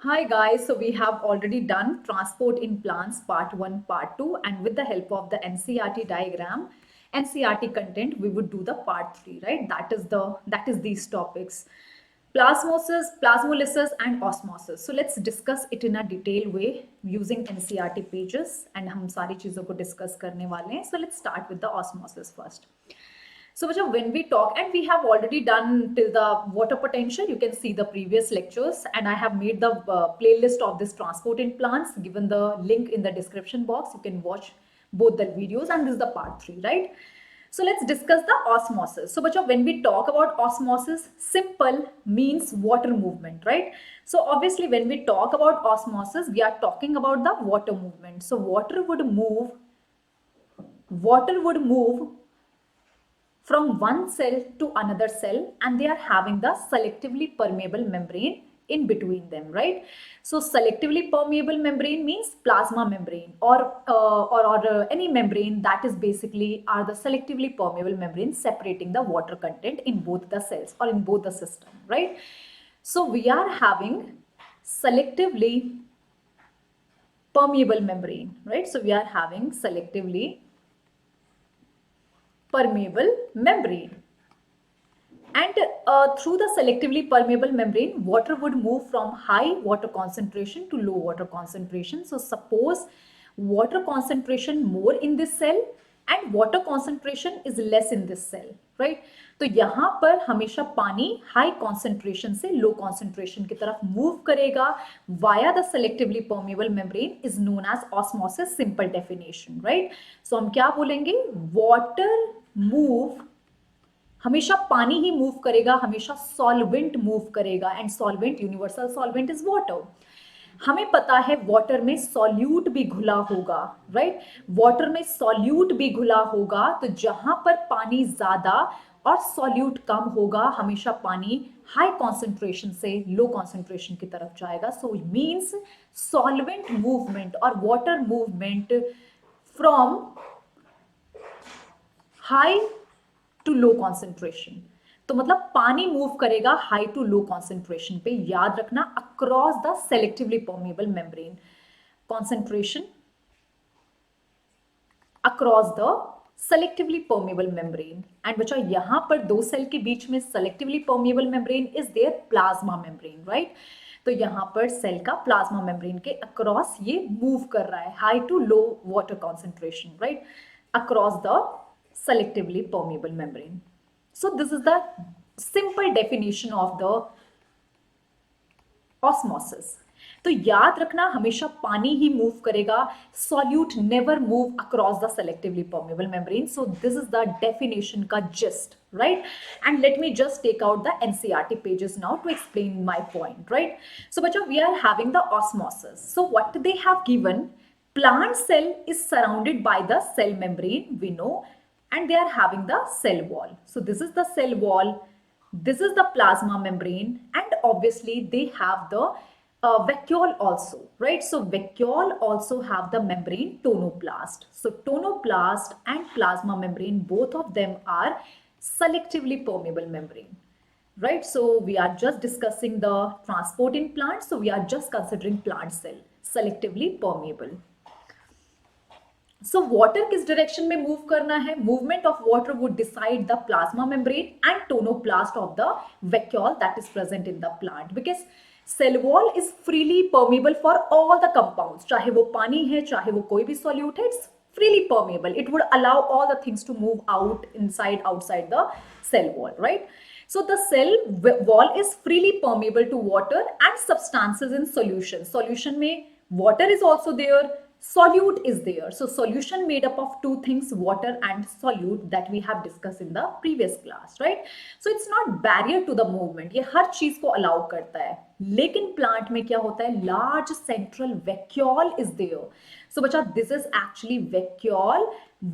Hi guys, so we have already done transport in plants part 1, part 2, and with the help of the NCRT diagram, NCRT content, we would do the part 3, right? That is these topics. Plasmosis, plasmolysis and osmosis. So let's discuss it in a detailed way using NCRT pages and हम सारी चीजों को discuss करने वाले हैं. So let's start with the osmosis first. So, Vacha, when we talk, and we have already done till the water potential, you can see the previous lectures, and I have made the playlist of this transport in plants, given the link in the description box. You can watch both the videos, and this is the part 3, right? So let's discuss the osmosis. So, Bacha, when we talk about osmosis, simple means water movement, right? So obviously, when we talk about osmosis, we are talking about the water movement. So water would move from one cell to another cell, and they are having the selectively permeable membrane in between them, right? So selectively permeable membrane means plasma membrane or any membrane that is basically are the selectively permeable membrane separating the water content in both the cells or in both the system, right? So we are having selectively permeable membrane, right? So we are having selectively permeable membrane. And through the selectively permeable membrane, water would move from high water concentration to low water concentration. So suppose water concentration more in this cell and water concentration is less in this cell, right? तो यहाँ पर हमेशा पानी high concentration से low concentration की तरफ move करेगा via the selectively permeable membrane is known as osmosis simple definition, right? So हम क्या बोलेंगे? वाटर मूव, हमेशा पानी ही मूव करेगा, हमेशा सॉल्वेंट मूव करेगा, and solvent, universal solvent is water. हमें पता है वाटर में सॉल्यूट भी घुला होगा, राइट? वाटर में सॉल्यूट भी घुला होगा, तो जहां पर पानी ज्यादा और सॉल्यूट कम होगा, हमेशा पानी हाई कॉन्सेंट्रेशन से लो कॉन्सेंट्रेशन की तरफ जाएगा. सो मीन्स सॉल्वेंट मूवमेंट और water movement from high to low concentration. तो मतलब पानी मूव करेगा हाई टू लो कॉन्सेंट्रेशन पे. याद रखना, across the selectively permeable membrane, concentration across the selectively permeable membrane. And बच्चा यहां पर दो सेल के बीच में selectively permeable membrane is there plasma membrane, right? तो यहां पर सेल का प्लाज्मा मेम्ब्रेन के अक्रॉस ये मूव कर रहा है high to low water concentration, right? Across the selectively permeable membrane. So this is the simple definition of the osmosis. तो याद रखना, हमेशा पानी ही मूव करेगा, solute never move across the selectively permeable membrane. So this is the definition का gist, right? And let me just take out the NCRT pages now to explain my point, right? So bacha, we are having the osmosis. So what they have given, plant cell is surrounded by the cell membrane, we know, and they are having the cell wall. So this is the cell wall, this is the plasma membrane, and obviously they have the vacuole also, right? So vacuole also have the membrane tonoplast. So tonoplast and plasma membrane, both of them are selectively permeable membrane, right? So we are just discussing the transport in plants, so we are just considering plant cell selectively permeable. So water किस direction में move करना है? Movement of water would decide the plasma membrane and tonoplast of the vacuole that is present in the plant, because cell wall is freely permeable for all the compounds. चाहे वो पानी है, चाहे वो कोई भी solute है, it's freely permeable. It would allow all the things to move out, inside, outside the cell wall, right? So the cell wall is freely permeable to water and substances in solution. Solution में water is also there, solute is there. So solution made up of two things, water and solute, that we have discussed in the previous class, right? So it's not barrier to the movement, ये हर चीज को allow करता है. लेकिन plant में क्या होता है? Large central vacuole is there. So बच्चा, this is actually vacuole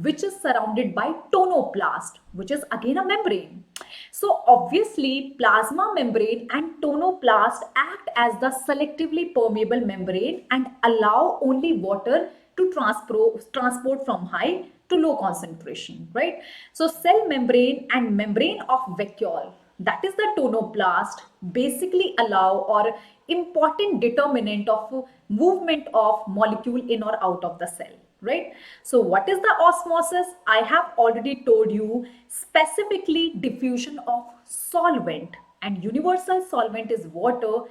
which is surrounded by tonoplast, which is again a membrane. So obviously plasma membrane and tonoplast act as the selectively permeable membrane and allow only water to transport from high to low concentration, right? So cell membrane and membrane of vacuole, that is the tonoplast, basically allow or important determinant of movement of molecule in or out of the cell, right? So what is the osmosis? I have already told you, specifically diffusion of solvent, and universal solvent is water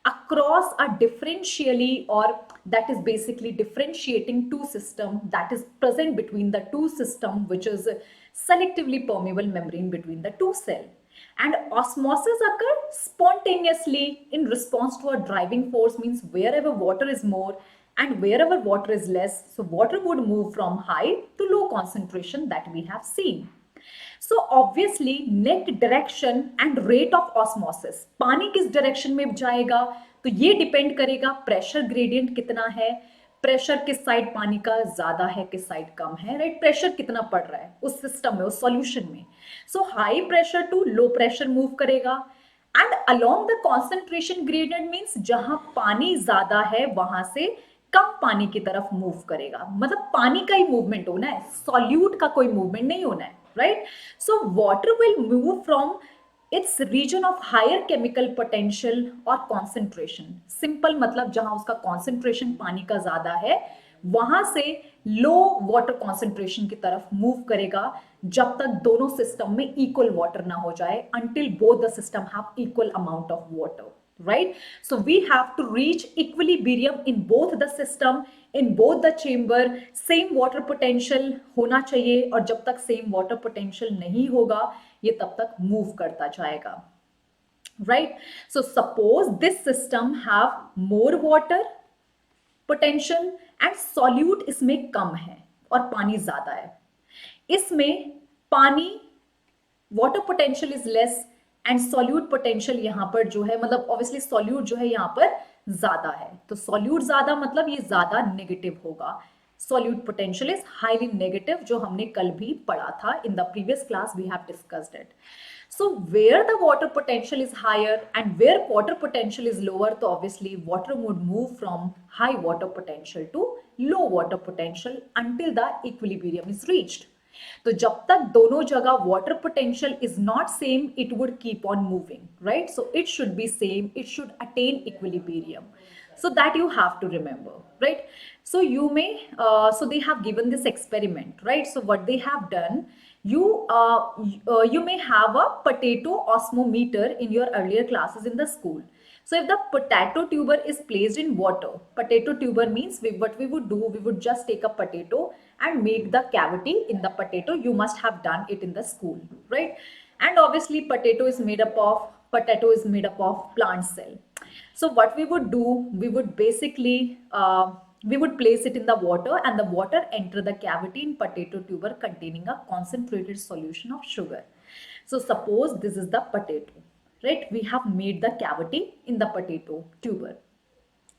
across a differentially, or that is basically differentiating two system that is present between the two system, which is selectively permeable membrane between the two cell. And osmosis occur spontaneously in response to a driving force, means wherever water is more and wherever water is less, so water would move from high to low concentration that we have seen. So obviously net direction and rate of osmosis, पानी किस direction में जाएगा तो ये depend करेगा pressure gradient कितना है, pressure किस साइड पानी का ज्यादा है किस साइड कम है, राइट, प्रेशर कितना पड़ रहा है उस सिस्टम में उस सॉल्यूशन में. So high pressure to low pressure move करेगा. And along the concentration gradient means जहां पानी ज्यादा है वहां से कम पानी की तरफ मूव करेगा, मतलब पानी का ही मूवमेंट होना है, सॉल्यूट का कोई मूवमेंट नहीं होना है, right? So water will move from its region of higher chemical potential or concentration. Simple मतलब जहां उसका concentration पानी का ज्यादा है वहां से लो वाटर कॉन्सेंट्रेशन की तरफ मूव करेगा जब तक दोनों सिस्टम में इक्वल वाटर ना हो जाए, until both the system have equal amount of water, right? So we have to reach equilibrium in both the system, in both the chamber. Same water potential होना चाहिए और जब तक same water potential नहीं होगा ये तब तक move करता जाएगा, right? So suppose this system have more water potential and solute इसमें कम है और पानी ज्यादा है. इसमें पानी water potential is less and solute potential यहां पर जो है, मतलब ऑब्वियसली सॉल्यूट जो है यहां पर ज्यादा है, तो सॉल्यूट ज्यादा मतलब ये ज्यादा नेगेटिव होगा. Solute potential is highly negative, जो हमने कल भी पढ़ा था in the previous class, we have discussed it. So where the water potential is higher and where water potential is lower, तो obviously water would move from high water potential to low water potential until the equilibrium is reached. तो जब तक दोनों जगह water potential is not same, it would keep on moving, right? So it should be same, it should attain equilibrium. So that you have to remember, right? So you may, so they have given this experiment, right? So what they have done, you may have a potato osmometer in your earlier classes in the school. So if the potato tuber is placed in water, potato tuber means what we would do, we would just take a potato and make the cavity in the potato. You must have done it in the school, right? And obviously potato is made up of plant cell. So what we would do, we would basically we would place it in the water and the water enter the cavity in potato tuber containing a concentrated solution of sugar. So suppose this is the potato, right? We have made the cavity in the potato tuber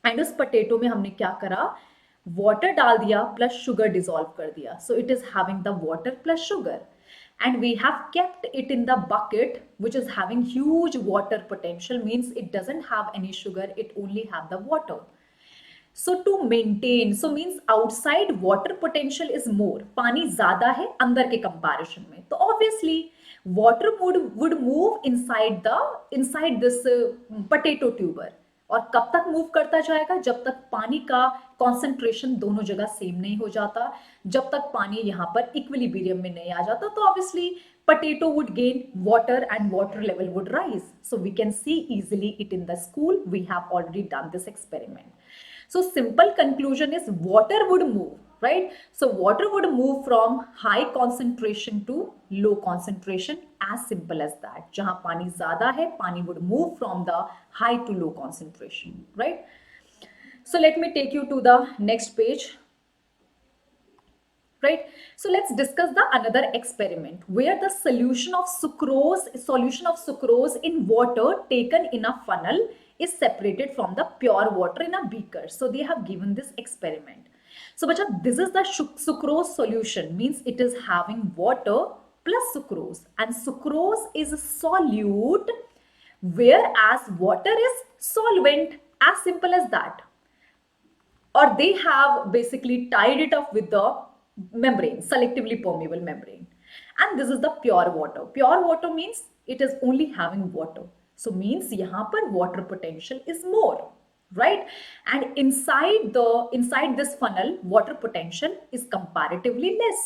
and उस potato में हमने क्या करा, water डाल दिया plus sugar dissolve कर दिया. So it is having the water plus sugar. And we have kept it in the bucket which is having huge water potential, means it doesn't have any sugar, it only have the water. So to maintain, so means outside water potential is more, पानी ज्यादा है अंदर के comparison में, तो obviously water would move inside this potato tuber. और कब तक मूव करता जाएगा, जब तक पानी का कॉन्सेंट्रेशन दोनों जगह सेम नहीं हो जाता, जब तक पानी यहाँ पर इक्विलिब्रियम में नहीं आ जाता, तो obviously potato would gain water and water level would rise. So we can see easily it in the school, we have already done this experiment. So simple conclusion is water would move, right? So water would move from high concentration to low concentration, as simple as that. जहां पानी ज़्यादा है, पानी would move from the high to low concentration, right? So let me take you to the next page, right? So let's discuss the another experiment where the solution of sucrose in water taken in a funnel is separated from the pure water in a beaker. So they have given this experiment. So bacha, this is the sucrose solution, means it is having water plus sucrose, and sucrose is a solute whereas water is solvent, as simple as that. Or they have basically tied it up with the membrane, selectively permeable membrane. And this is the pure water. Pure water means it is only having water. So means यहाँ पर water potential is more, right? And inside this funnel, water potential is comparatively less.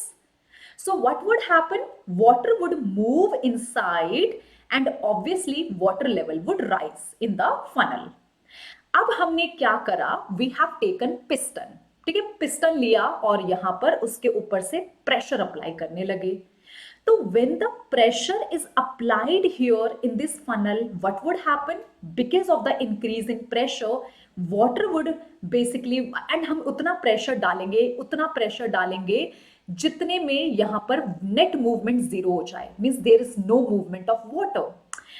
So what would happen? Water would move inside and obviously water level would rise in the funnel. अब हमने क्या करा? We have taken piston, ठीक है, piston लिया और यहां पर उसके ऊपर से प्रेशर अप्लाई करने लगे. तो when the pressure is applied here in this funnel, what would happen? Because of the increase in pressure, water would basically, and हम उतना pressure डालेंगे जितने में यहाँ पर net movement zero हो जाए, means there is no movement of water.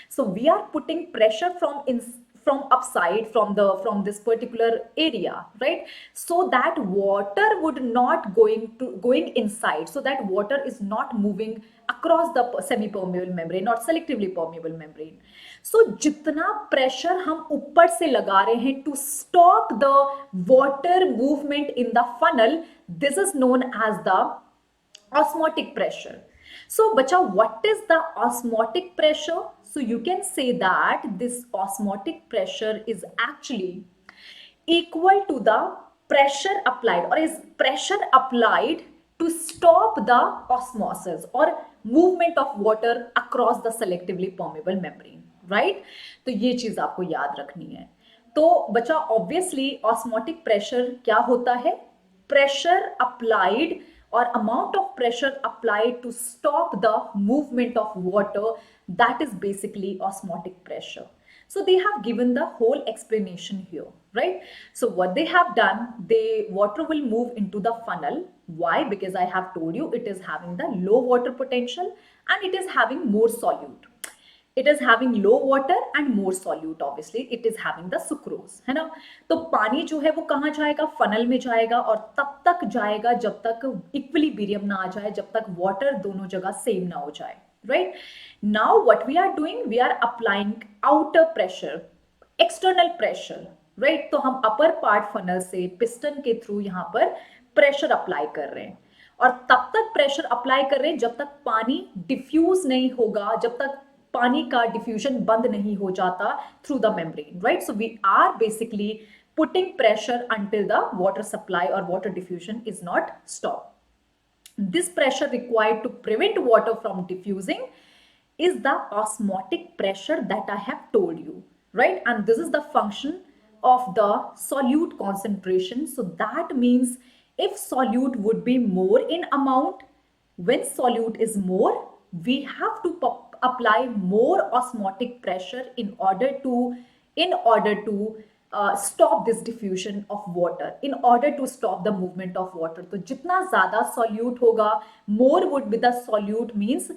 So we are putting pressure from upside from this particular area, right? So that water would not going inside, so that water is not moving across the semi permeable membrane or selectively permeable membrane. So जितना pressure हम ऊपर से लगा रहे हैं to stop the water movement in the funnel, this is known as the osmotic pressure. So bacha, what is the osmotic pressure? So you can say that this osmotic pressure is actually equal to the pressure applied, or is pressure applied to stop the osmosis or movement of water across the selectively permeable membrane, right? तो ये चीज आपको याद रखनी है. तो बच्चा obviously osmotic pressure क्या होता है? Pressure applied or amount of pressure applied to stop the movement of water, that is basically osmotic pressure. So they have given the whole explanation here, right? So what they have done, water will move into the funnel. Why? Because I have told you it is having the low water potential and it is having more solute. It is having low water and more solute, obviously it is having the sucrose, है ना? तो पानी जो है वो कहाँ जाएगा? Funnel में जाएगा और तब तक जाएगा जब तक इक्विलिब्रियम ना आ जाए, जब तक वाटर दोनों जगह सेम ना हो जाए, right? Now what we are doing, we are applying outer pressure, external pressure, right? तो हम अपर पार्ट फनल से पिस्टन के थ्रू यहाँ पर प्रेशर अप्लाई कर रहे हैं और तब तक प्रेशर अप्लाई कर रहे हैं जब तक पानी डिफ्यूज नहीं होगा, जब तक पानी का डिफ्यूजन बंद नहीं हो जाता through the membrane, right? So we are basically putting pressure until the water supply और water diffusion is not stop. This pressure required to prevent water from diffusing is the osmotic pressure that I have told you, right? And this is the function of the solute concentration. So that means if solute would be more in amount, when solute is more, we have to apply more osmotic pressure in order to stop this diffusion of water, in order to stop the movement of water. तो जितना ज़्यादा solute होगा, more would be the solute, means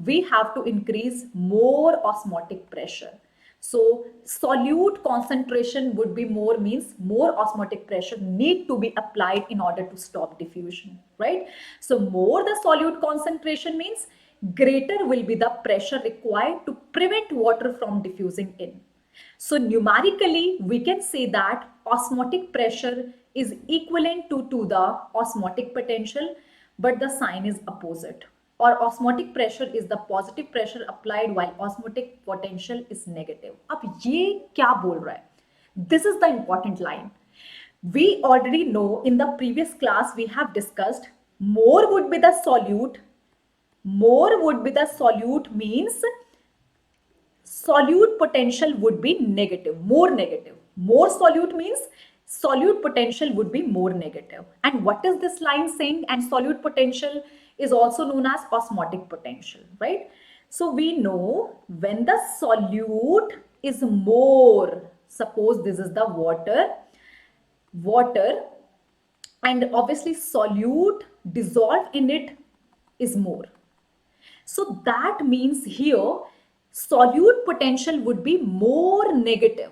we have to increase more osmotic pressure. So solute concentration would be more, means more osmotic pressure need to be applied in order to stop diffusion, right? So more the solute concentration means greater will be the pressure required to prevent water from diffusing in. So numerically, we can say that osmotic pressure is equivalent to the osmotic potential, but the sign is opposite. Or osmotic pressure is the positive pressure applied while osmotic potential is negative. अब ये क्या बोल रहा है? This is the important line. We already know in the previous class we have discussed more would be the solute. More would be the solute means solute potential would be negative, more negative. More solute means solute potential would be more negative. And what is this line saying? And solute potential is also known as osmotic potential, right? So we know when the solute is more, suppose this is the water, and obviously solute dissolved in it is more. So that means here solute potential would be more negative,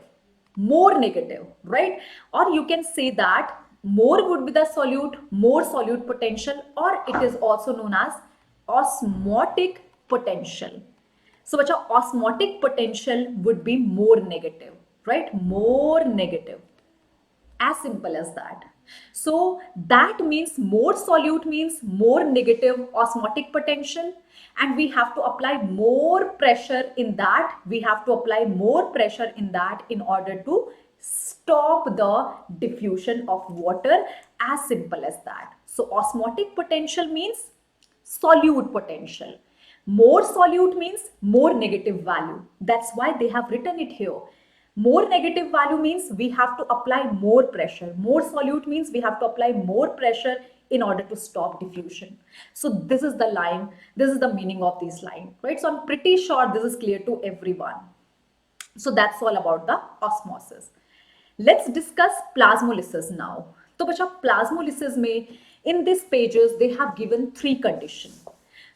right? Or you can say that more would be the solute, more solute potential, or it is also known as osmotic potential. So bacha, osmotic potential would be more negative, right? More negative. As simple as that. So that means more solute means more negative osmotic potential, and we have to apply more pressure in that. We have to apply more pressure in that in order to stop the diffusion of water. As simple as that. So osmotic potential means solute potential. More solute means more negative value. That's why they have written it here. More negative value means we have to apply more pressure. More solute means we have to apply more pressure in order to stop diffusion. So this is the line, this is the meaning of this line, right? So I'm pretty sure this is clear to everyone. So that's all about the osmosis. Let's discuss plasmolysis now. तो बच्चा plasmolysis में in these pages they have given three conditions.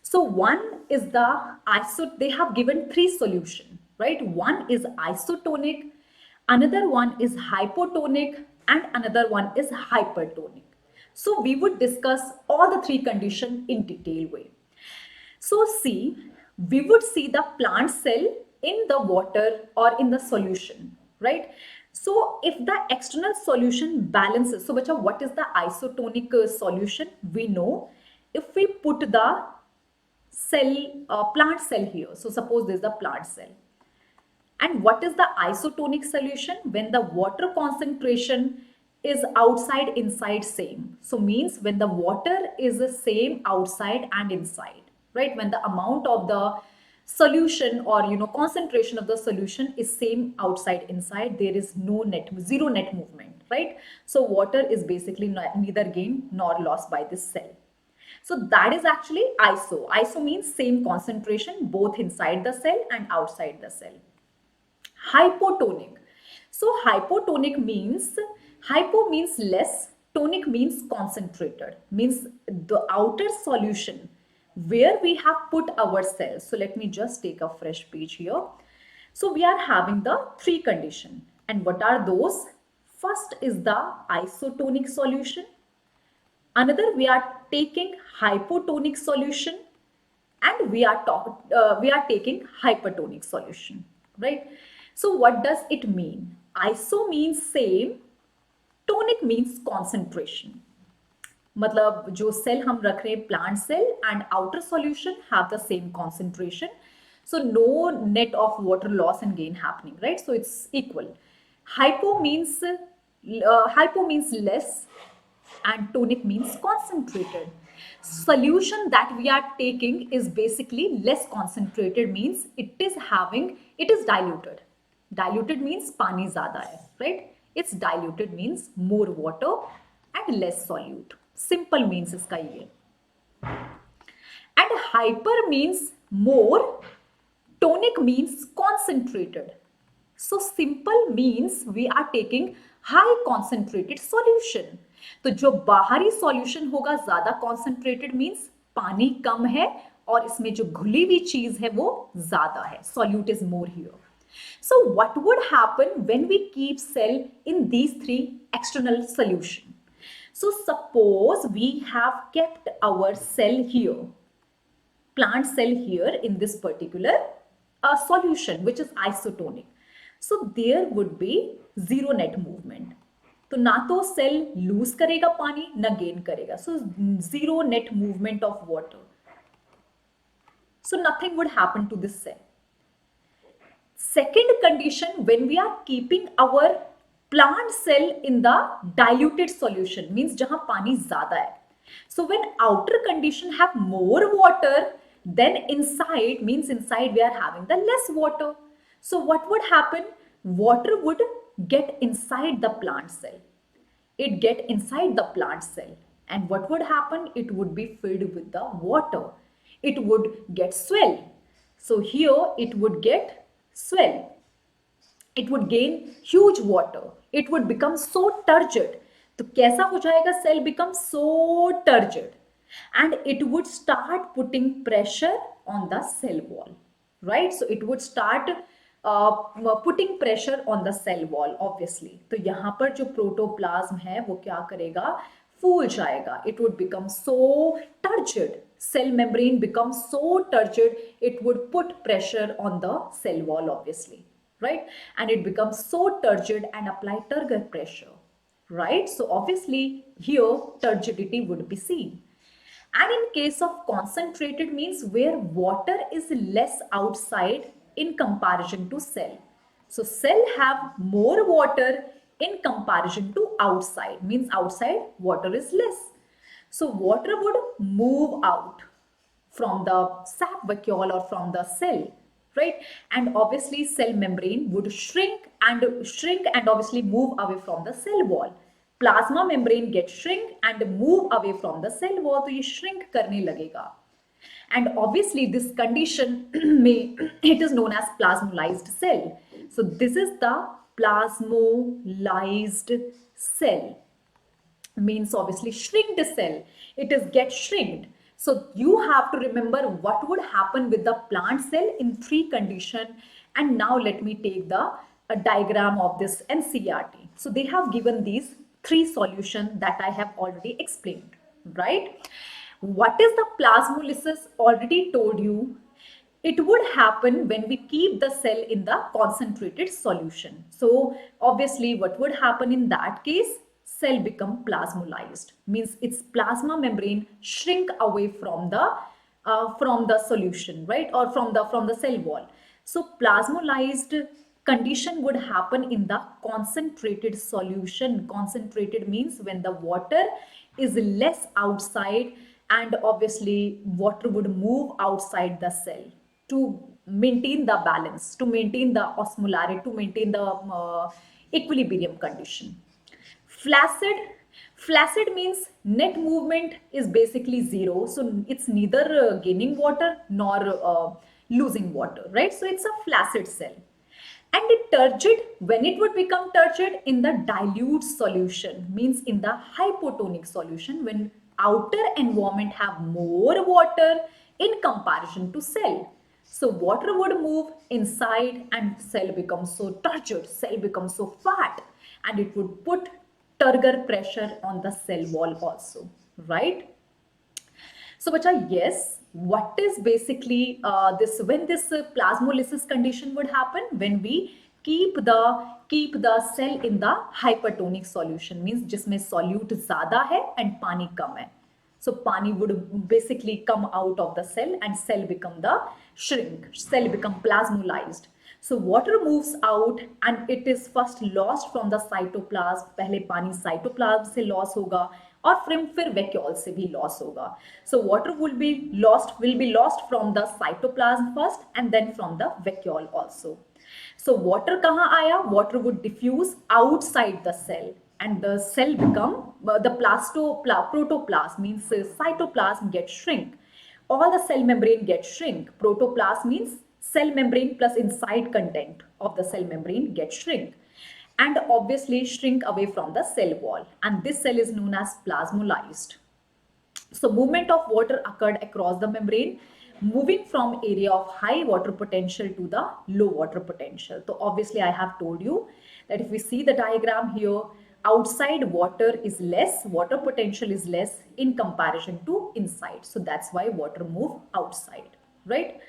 So one is they have given three solution, right? One is isotonic, another one is hypotonic, and another one is hypertonic. So we would discuss all the three conditions in detail way. So see, we would see the plant cell in the water or in the solution, right? So if the external solution balances, so bacha, what is the isotonic solution? We know if we put the plant cell here. So suppose this is the plant cell. And what is the isotonic solution? When the water concentration is outside, inside same. So means when the water is the same outside and inside, right? When the amount of the solution or concentration of the solution is same outside, inside, there is zero net movement, right? So water is basically neither gained nor lost by this cell. So that is actually iso. Iso means same concentration both inside the cell and outside the cell. Hypotonic. So hypotonic means, hypo means less, tonic means concentrated, means the outer solution where we have put our cells. So let me just take a fresh page here. So we are having the three conditions. And what are those? First is the isotonic solution. Another, we are taking hypotonic solution, and we are taking hypertonic solution, right? So what does it mean? Iso means same, tonic means concentration. मतलब जो cell हम रख रहे हैं plant cell and outer solution have the same concentration, so no net of water loss and gain happening, right? So it's equal. Hypo means less and tonic means concentrated. Solution that we are taking is basically less concentrated, means it is diluted. Diluted means pani zyada hai, right? It's diluted means more water and less solute. Simple means iska ye. And hyper means more, tonic means concentrated. So simple means we are taking high concentrated solution. तो जो बाहरी solution होगा ज्यादा concentrated means पानी कम है और इसमें जो घुली हुई चीज है वो ज्यादा है. Solute is more here. So what would happen when we keep cell in these three external solution? So suppose we have kept our cell here, plant cell here in this particular solution which is isotonic. So there would be zero net movement. तो ना तो cell loose करेगा पानी ना gain करेगा. So zero net movement of water. So nothing would happen to this cell. Second condition, when we are keeping our plant cell in the diluted solution, means जहां पानी ज्यादा है. So when outer condition have more water, then inside means inside we are having the less water. So what would happen? Water would get inside the plant cell. It get inside the plant cell. And what would happen? It would be filled with the water. It would get swell. So here it would get swell. It would gain huge water. It would become so turgid. तो कैसा हो जाएगा? Cell becomes so turgid. And it would start putting pressure on the cell wall. Right? So it would start putting pressure on the cell wall, obviously. तो यहाँ पर जो protoplasm है वो क्या करेगा? फूल जाएगा. It would become so turgid. Cell membrane becomes so turgid, it would put pressure on the cell wall, obviously, right? And it becomes so turgid and apply Turgor pressure. right? So obviously here turgidity would be seen. And in case of concentrated means where water is less outside in comparison to cell. So cell have more water in comparison to outside, means outside water is less. So water would move out from the sap vacuole or from the cell, right? And obviously cell membrane would shrink and obviously move away from the cell wall. Plasma membrane get shrink and move away from the cell wall, तो ये shrink करने लगेगा. And obviously this condition may it is known as plasmolysed cell. So this is the plasmolysed cell, means obviously shrinked cell, it is get shrinked. So you have to remember what would happen with the plant cell in three condition. And now let me take the diagram of this ncert. So they have given these three solutions that I have already explained, right? What is the plasmolysis? Already told you, it would happen when we keep the cell in the concentrated solution. So obviously what would happen in that case? Cell become plasmolysed, means its plasma membrane shrink away from the solution, right? Or from the cell wall. So plasmolysed condition would happen in the concentrated solution. Concentrated means when the water is less outside, and obviously water would move outside the cell to maintain the balance, to maintain the osmolarity, to maintain the equilibrium condition. Flaccid, flaccid means net movement is basically zero, so it's neither gaining water nor losing water, right? So it's a flaccid cell. And it turgid, when it would become turgid? In the dilute solution, means in the hypotonic solution, when outer environment have more water in comparison to cell. So water would move inside and cell becomes so turgid, cell becomes so fat, and it would put Turgor pressure on the cell wall also, right? So, bacha, yes, what is basically this? When this plasmolysis condition would happen? When we keep the cell in the hypertonic solution, means जिसमें solute ज़्यादा है and पानी कम है. So pani would basically come out of the cell and cell become the shrink, cell become plasmolysed. So water moves out and it is first lost from the cytoplasm. पहले पानी cytoplasm से loss होगा और फिर vacuole से भी loss होगा. So water will be lost from the cytoplasm first and then from the vacuole also. So water कहाँ आया? Water would diffuse outside the cell and the cell become the protoplasm, means cytoplasm get shrink. All the cell membrane get shrink. Protoplasm means cell membrane plus inside content of the cell membrane get shrink, and obviously shrink away from the cell wall, and this cell is known as plasmolysed. So movement of water occurred across the membrane, moving from area of high water potential to the low water potential. So obviously I have told you that if we see the diagram here, outside water is less, water potential is less in comparison to inside. So that's why water move outside, right?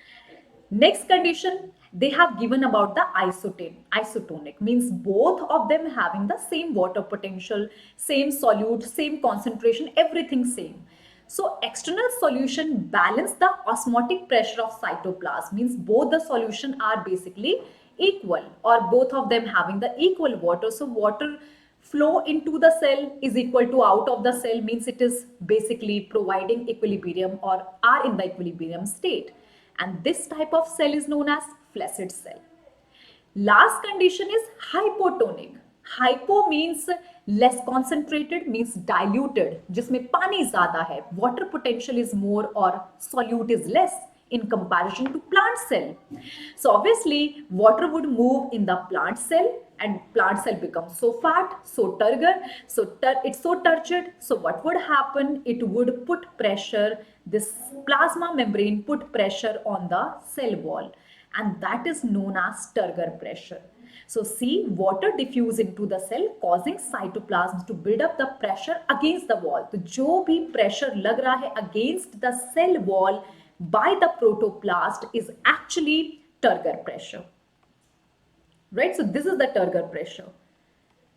Next condition they have given about the isotonic, means both of them having the same water potential, same solute, same concentration, everything same. So external solution balance the osmotic pressure of cytoplasm, means both the solution are basically equal or both of them having the equal water. So water flow into the cell is equal to out of the cell, means it is basically providing equilibrium or are in the equilibrium state. And this type of cell is known as flaccid cell. Last condition is hypotonic. Hypo means less concentrated, means diluted, जिसमें पानी ज़्यादा है, water potential is more or solute is less in comparison to plant cell. So obviously water would move in the plant cell and plant cell becomes so fat, so turgor, it's so turgid. So what would happen? It would put pressure, this plasma membrane put pressure on the cell wall, and that is known as Turgor pressure. So see, water diffuse into the cell causing cytoplasm to build up the pressure against the wall. तो जो भी pressure लग रहा है against the cell wall by the protoplast is actually Turgor pressure. Right? So this is the Turgor pressure.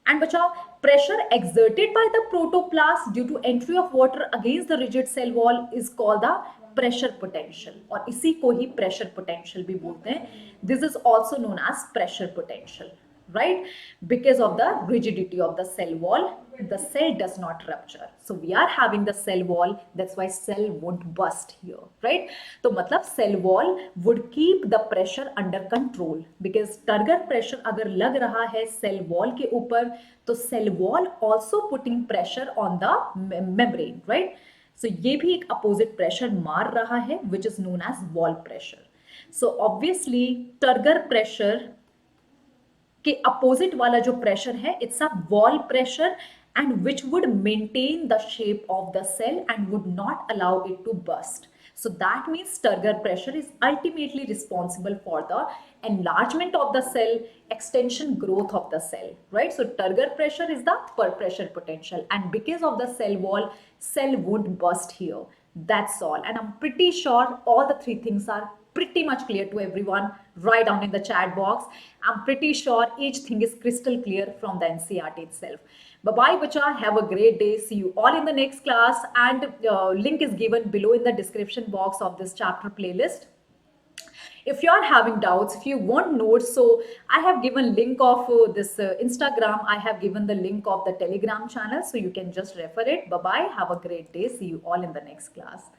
And बच्चा, pressure exerted by the protoplast due to entry of water against the rigid cell wall is called the pressure potential, और इसी को ही pressure potential भी बोलते हैं. This is also known as pressure potential, right? Because of the rigidity of the cell wall, the cell does not rupture. So we are having the cell wall, that's why cell won't burst here, right? तो मतलब cell wall would keep the pressure under control, because Turgor pressure अगर लग रहा है cell wall के ऊपर, तो cell wall also putting pressure on the membrane, right? So ये भी एक opposite pressure मार रहा है, which is known as wall pressure. So obviously Turgor pressure के अपोजिट वाला जो प्रेशर है, it's a wall pressure, and which would maintain the shape of the cell and would not allow it to burst. So that means Turgor pressure is ultimately responsible for the enlargement of the cell, extension growth of the cell, right? So Turgor pressure is the per pressure potential, and because of the cell wall, cell won't burst here. That's all. And I'm pretty sure all the three things are pretty much clear to everyone. Write down in the chat box. I'm pretty sure each thing is crystal clear from the NCERT itself. Bye bye, bacha. Have a great day. See you all in the next class. And link is given below in the description box of this chapter playlist. If you are having doubts, if you want notes, so I have given link of this Instagram. I have given the link of the Telegram channel, so you can just refer it. Bye bye. Have a great day. See you all in the next class.